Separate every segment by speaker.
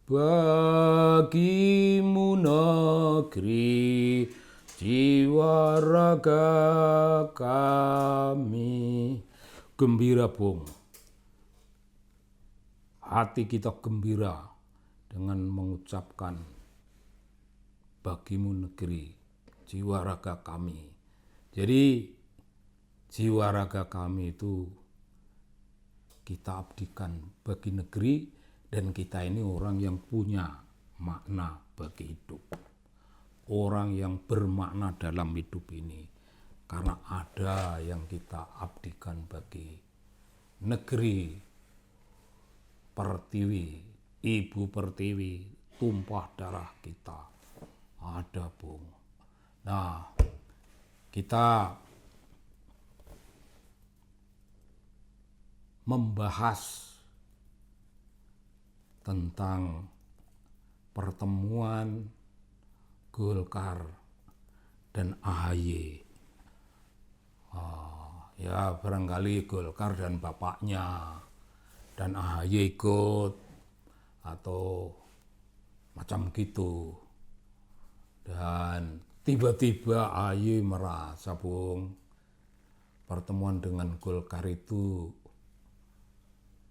Speaker 1: bagimu negeri jiwa raga kami. Gembira, Bung. Hati kita gembira dengan mengucapkan bagimu negeri jiwa raga kami. Jadi jiwa raga kami itu kita abdikan bagi negeri, dan kita ini orang yang punya makna bagi hidup. Orang yang bermakna dalam hidup ini. Karena ada yang kita abdikan bagi negeri Pertiwi, Ibu Pertiwi, tumpah darah kita. Ada, Bung. Nah, kita membahas tentang pertemuan Golkar dan AHY. Ya barangkali Golkar dan bapaknya dan AHY ikut atau macam gitu. Dan tiba-tiba AHY merasa, Bung, pertemuan dengan Golkar itu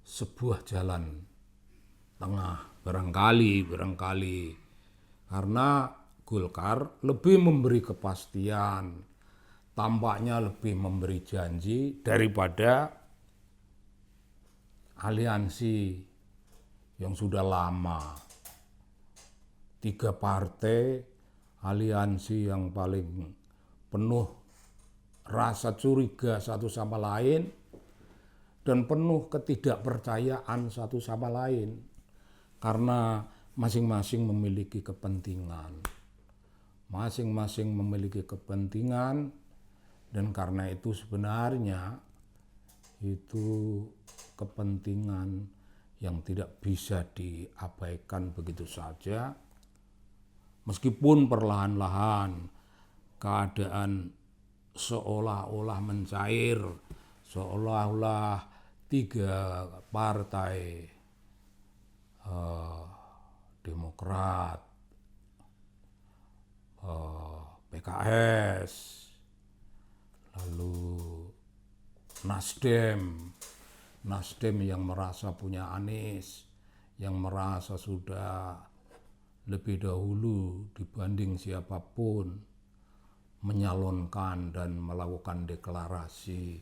Speaker 1: sebuah jalan tengah, barangkali karena Golkar lebih memberi kepastian, tampaknya lebih memberi janji daripada aliansi yang sudah lama. 3 partai, aliansi yang paling penuh rasa curiga satu sama lain dan penuh ketidakpercayaan satu sama lain. Karena masing-masing memiliki kepentingan. Masing-masing memiliki kepentingan, dan karena itu sebenarnya itu kepentingan yang tidak bisa diabaikan begitu saja. Meskipun perlahan-lahan keadaan seolah-olah mencair, seolah-olah 3 partai Demokrat, PKS, lalu Nasdem yang merasa punya Anies, yang merasa sudah lebih dahulu dibanding siapapun menyalonkan dan melakukan deklarasi,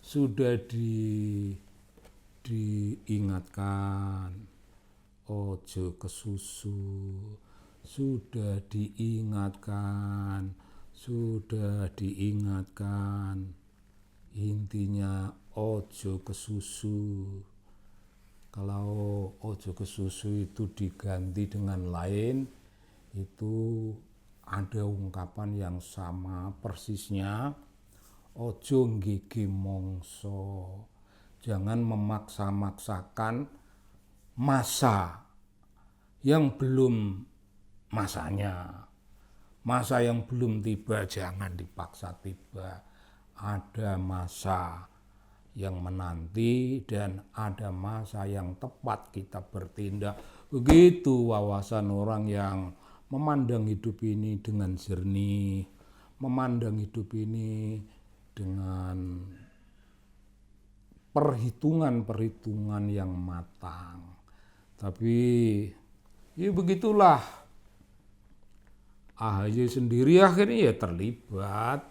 Speaker 1: sudah diingatkan ojo kesusu, sudah diingatkan, intinya ojo kesusu. Kalau ojo kesusu itu diganti dengan lain, itu ada ungkapan yang sama persisnya, ojo nggege mongso. Jangan memaksa-maksakan masa yang belum masanya. Masa yang belum tiba jangan dipaksa tiba. Ada masa yang menanti dan ada masa yang tepat kita bertindak. Begitu wawasan orang yang memandang hidup ini dengan jernih, memandang hidup ini dengan perhitungan yang matang. Tapi ya begitulah, AHY sendiri akhirnya ya terlibat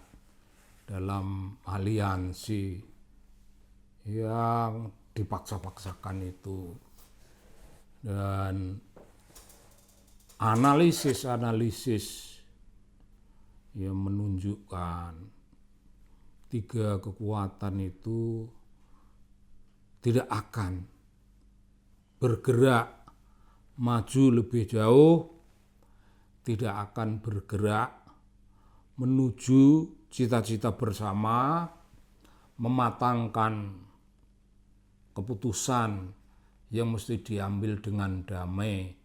Speaker 1: dalam aliansi yang dipaksa-paksakan itu. Dan analisis yang menunjukkan 3 kekuatan itu tidak akan bergerak maju lebih jauh, tidak akan bergerak menuju cita-cita bersama, mematangkan keputusan yang mesti diambil dengan damai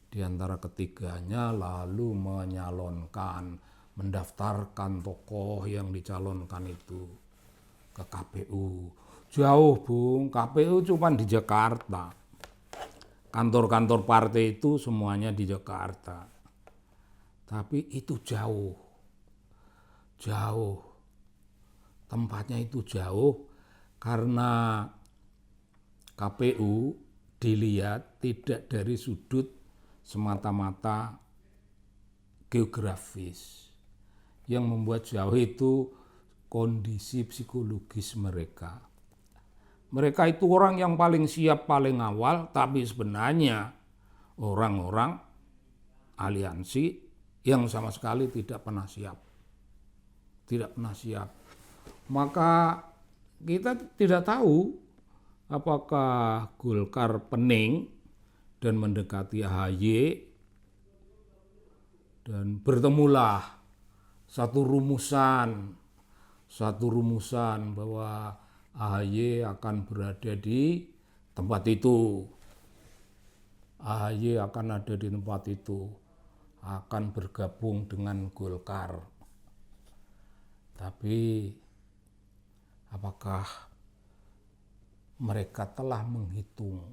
Speaker 1: di antara ketiganya, lalu menyalonkan, mendaftarkan tokoh yang dicalonkan itu ke KPU. Jauh, Bung, KPU cuma di Jakarta. kantor-kantor partai itu semuanya di Jakarta. Tapi itu jauh. Tempatnya itu jauh karena KPU dilihat tidak dari sudut semata-mata geografis. Yang membuat jauh itu kondisi psikologis mereka. Mereka itu orang yang paling siap paling awal, tapi sebenarnya orang-orang aliansi yang sama sekali tidak pernah siap. Maka kita tidak tahu apakah Golkar pening dan mendekati AHY dan bertemulah satu rumusan bahwa AHY akan berada di tempat itu. AHY akan ada di tempat itu, akan bergabung dengan Golkar. Tapi apakah mereka telah menghitung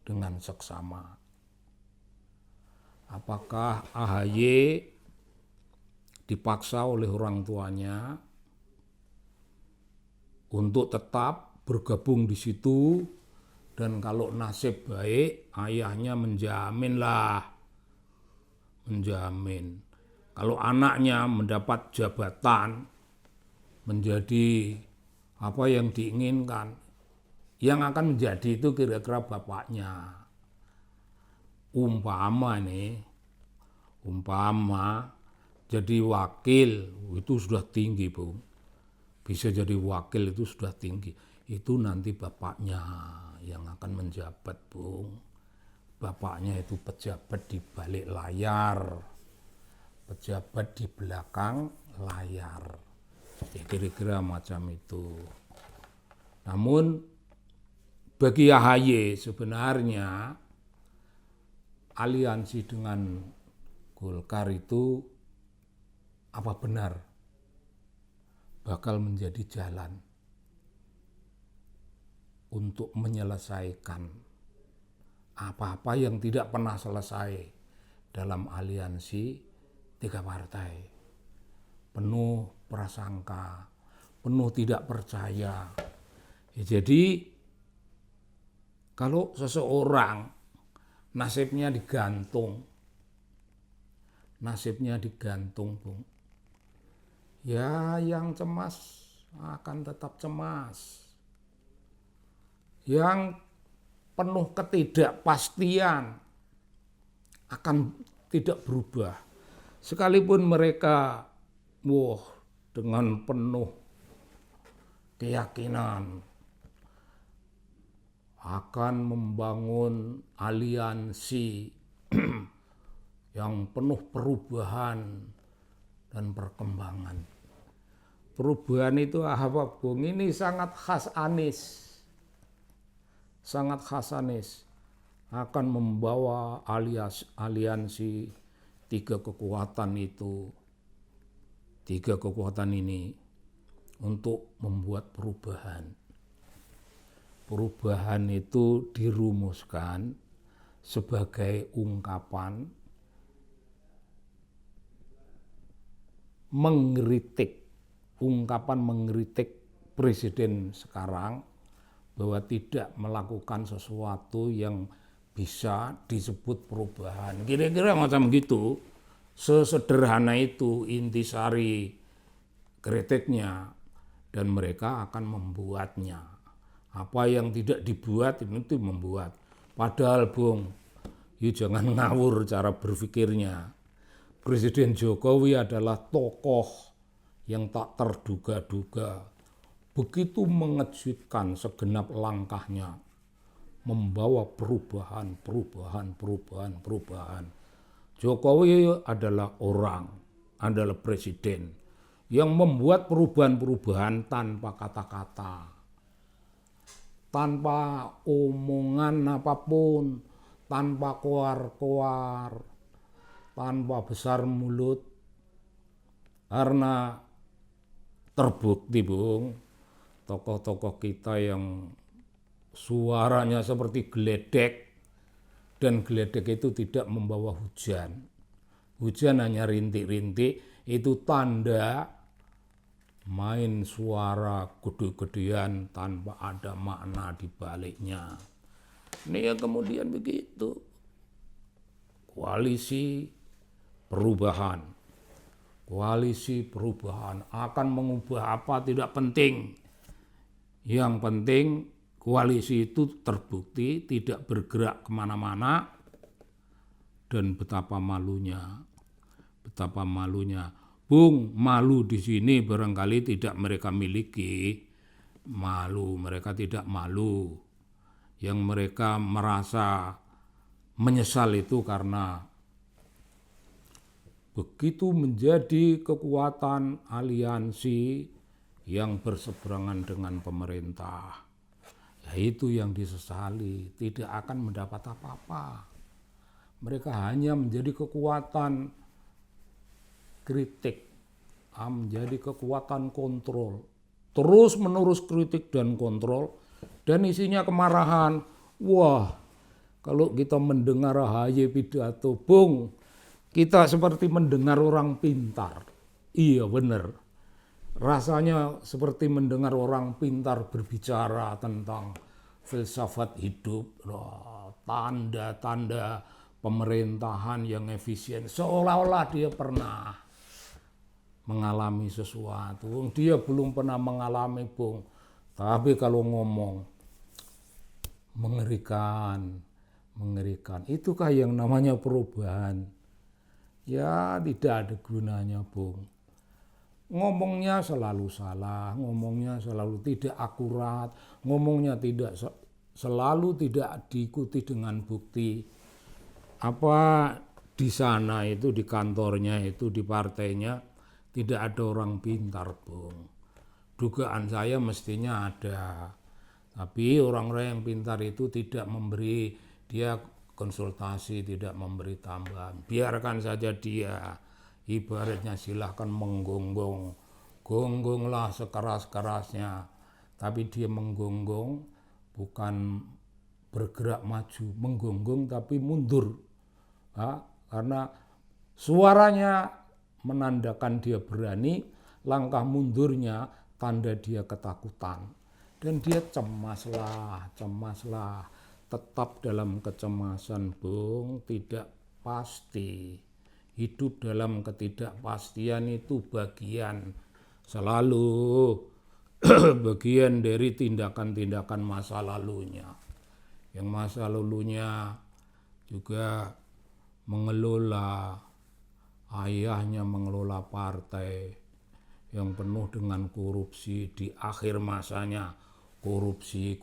Speaker 1: dengan seksama? Apakah AHY dipaksa oleh orang tuanya untuk tetap bergabung di situ, dan kalau nasib baik ayahnya menjamin. Kalau anaknya mendapat jabatan menjadi apa yang diinginkan, yang akan menjadi itu kira-kira bapaknya. Umpama jadi wakil itu sudah tinggi, Bung. Bisa jadi wakil itu sudah tinggi. Itu nanti bapaknya yang akan menjabat, Bung. Bapaknya itu pejabat di balik layar, pejabat di belakang layar. Ya kira-kira macam itu. Namun bagi AHY sebenarnya aliansi dengan Golkar itu apa benar bakal menjadi jalan untuk menyelesaikan apa-apa yang tidak pernah selesai dalam aliansi tiga partai. Penuh prasangka, penuh tidak percaya. Ya, jadi kalau seseorang nasibnya digantung, Bung. Ya, yang cemas akan tetap cemas. Yang penuh ketidakpastian akan tidak berubah. Sekalipun mereka dengan penuh keyakinan akan membangun aliansi yang penuh perubahan dan perkembangan. Perubahan itu apa, Bung? Ini sangat khas Anies. Akan membawa aliansi tiga kekuatan ini untuk membuat perubahan. Perubahan itu dirumuskan sebagai ungkapan mengkritik presiden sekarang bahwa tidak melakukan sesuatu yang bisa disebut perubahan. Kira-kira macam gitu. Sesederhana itu intisari kritiknya, dan mereka akan membuatnya. Apa yang tidak dibuat itu membuat. Padahal, Bung, jangan ngawur cara berpikirnya. Presiden Jokowi adalah tokoh yang tak terduga-duga. Begitu mengejutkan segenap langkahnya, membawa perubahan. Jokowi adalah presiden yang membuat perubahan tanpa kata-kata, tanpa omongan apapun, tanpa koar-koar, tanpa besar mulut. Karena terbukti, Bung, tokoh-tokoh kita yang suaranya seperti geledek dan geledek itu tidak membawa hujan. Hujan hanya rintik-rintik, itu tanda main suara gede-gedean tanpa ada makna di baliknya. Ini yang kemudian begitu. Koalisi perubahan. Koalisi perubahan akan mengubah apa tidak penting. Yang penting koalisi itu terbukti tidak bergerak kemana-mana, dan betapa malunya. Bung, malu di sini barangkali tidak mereka miliki. Malu, mereka tidak malu. Yang mereka merasa menyesal itu karena begitu menjadi kekuatan aliansi yang berseberangan dengan pemerintah. Itu yang disesali, tidak akan mendapat apa-apa. Mereka hanya menjadi kekuatan kritik, menjadi kekuatan kontrol. Terus menerus kritik dan kontrol, dan isinya kemarahan. Wah, kalau kita mendengar AHY pidato, Bung, kita seperti mendengar orang pintar. Iya benar. Rasanya seperti mendengar orang pintar berbicara tentang filsafat hidup, tanda-tanda pemerintahan yang efisien, seolah-olah dia pernah mengalami sesuatu. Dia belum pernah mengalami, Bung. Tapi kalau ngomong mengerikan. Itukah yang namanya perubahan? Ya tidak ada gunanya, Bung. Ngomongnya selalu salah, ngomongnya selalu tidak akurat, ngomongnya selalu tidak diikuti dengan bukti. Apa di sana itu, di kantornya itu, di partainya tidak ada orang pintar, Bung. Dugaan saya mestinya ada. Tapi orang-orang yang pintar itu tidak memberi dia konsultasi, tidak memberi tambahan. Biarkan saja dia. Ibaratnya silahkan menggonggong. Gonggonglah sekeras-kerasnya. Tapi dia menggonggong bukan bergerak maju. Menggonggong tapi mundur. Karena suaranya menandakan dia berani, langkah mundurnya tanda dia ketakutan. Dan dia cemaslah. Tetap dalam kecemasan, Bung, tidak pasti. Hidup dalam ketidakpastian itu selalu bagian dari tindakan-tindakan masa lalunya. Yang masa lalunya juga mengelola, ayahnya mengelola partai yang penuh dengan korupsi, di akhir masanya korupsi.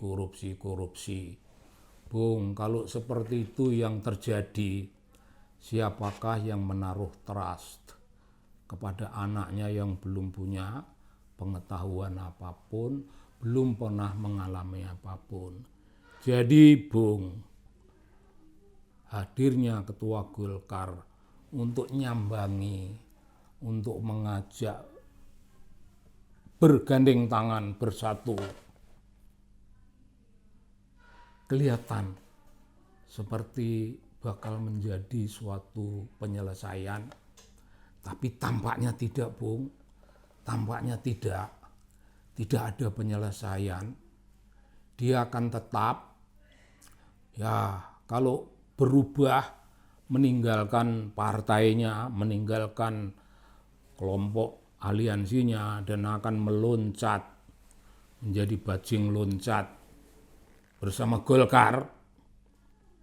Speaker 1: Bung, kalau seperti itu yang terjadi, siapakah yang menaruh trust kepada anaknya yang belum punya pengetahuan apapun, belum pernah mengalami apapun? Jadi, Bung, hadirnya Ketua Golkar untuk nyambangi, untuk mengajak bergandeng tangan bersatu, kelihatan seperti bakal menjadi suatu penyelesaian. Tapi tampaknya tidak, Bung. Tampaknya tidak ada penyelesaian. Dia akan tetap, ya kalau berubah, meninggalkan partainya, meninggalkan kelompok aliansinya, dan akan meloncat menjadi bajing loncat bersama Golkar.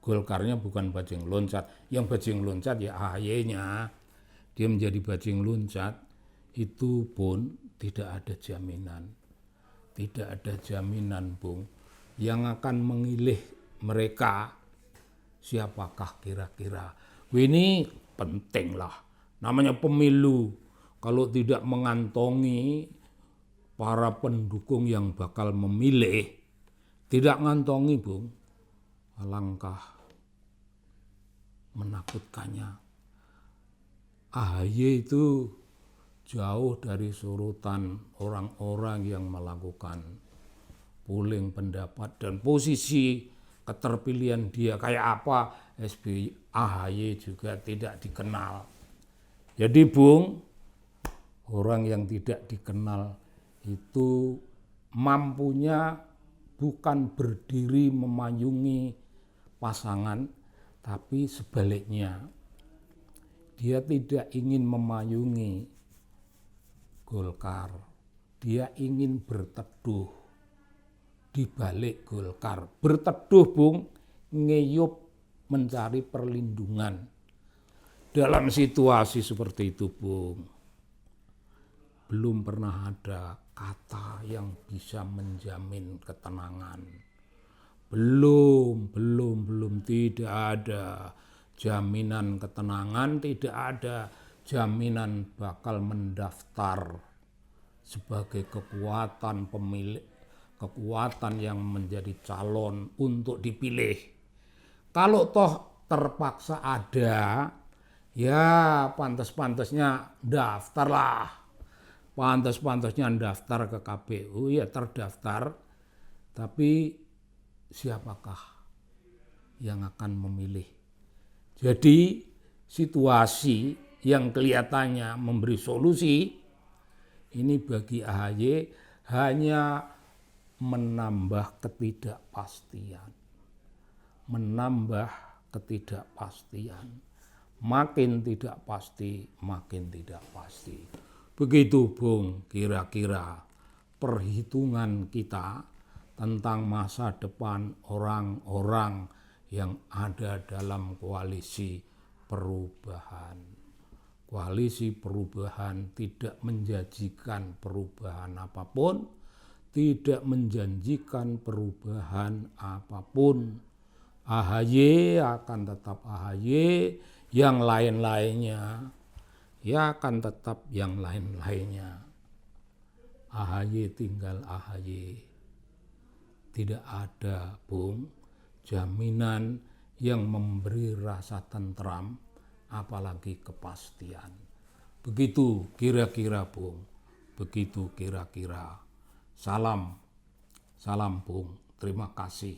Speaker 1: Golkarnya bukan bajing loncat, yang bajing loncat ya AHY-nya. Dia menjadi bajing loncat, itu pun tidak ada jaminan, Bung, yang akan memilih mereka siapakah kira-kira. Ini penting lah, namanya pemilu. Kalau tidak mengantongi para pendukung yang bakal memilih, tidak ngantongi, Bung, alangkah menakutkannya. AHY itu jauh dari surutan orang-orang yang melakukan polling pendapat, dan posisi keterpilihan dia kayak apa AHY juga tidak dikenal. Jadi Bung, orang yang tidak dikenal itu mampunya bukan berdiri memayungi pasangan, tapi sebaliknya. Dia tidak ingin memayungi Golkar. Dia ingin berteduh di balik Golkar. Berteduh Bung, ngeyup mencari perlindungan. Dalam situasi seperti itu Bung, belum pernah ada kata yang bisa menjamin ketenangan. Belum, tidak ada jaminan ketenangan, tidak ada jaminan bakal mendaftar sebagai kekuatan pemilik, kekuatan yang menjadi calon untuk dipilih. Kalau toh terpaksa ada, ya pantas-pantasnya daftarlah. Pantas-pantasnya daftar ke KPU, ya terdaftar. Tapi siapakah yang akan memilih? Jadi situasi yang kelihatannya memberi solusi, ini bagi AHY hanya menambah ketidakpastian. Menambah ketidakpastian. Makin tidak pasti, makin tidak pasti. Begitu Bung, kira-kira perhitungan kita tentang masa depan orang-orang yang ada dalam koalisi perubahan. Koalisi perubahan tidak menjanjikan perubahan apapun, tidak menjanjikan perubahan apapun. AHY akan tetap AHY, yang lain-lainnya ya akan tetap yang lain-lainnya. AHY tinggal AHY. Tidak ada Bung jaminan yang memberi rasa tentram, apalagi kepastian. Begitu kira-kira Bung, begitu kira-kira. Salam Bung, terima kasih.